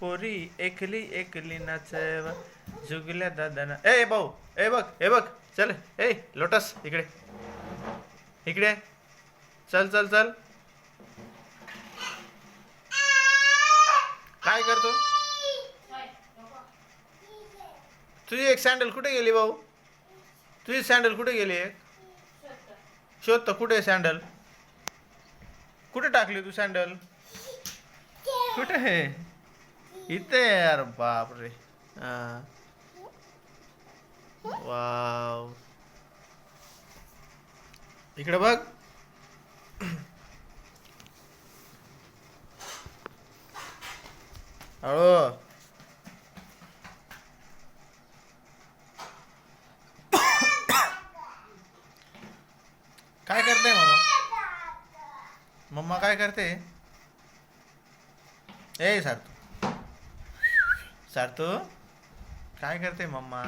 पोरी एकली एकली नाचव जुगल्या दादाना. ए भाऊ, ए बघ, हे बघ, चल. ए लोटस, इकडे इकडे, चल चल चल. काय करतो? तुझी एक सँडल कुठे गेली भाऊ? तुझी सँडल कुठे गेली? एक शोध तर, कुठे सँडल? कुठे टाकली तू सँडल? कुठे आहे? इथे यार, बाप रे. वाव, इकडे बघ. हळू. काय करते मम्मा? मम्मा काय करते? ए सारतू, सारतू, काय करते मम्मा?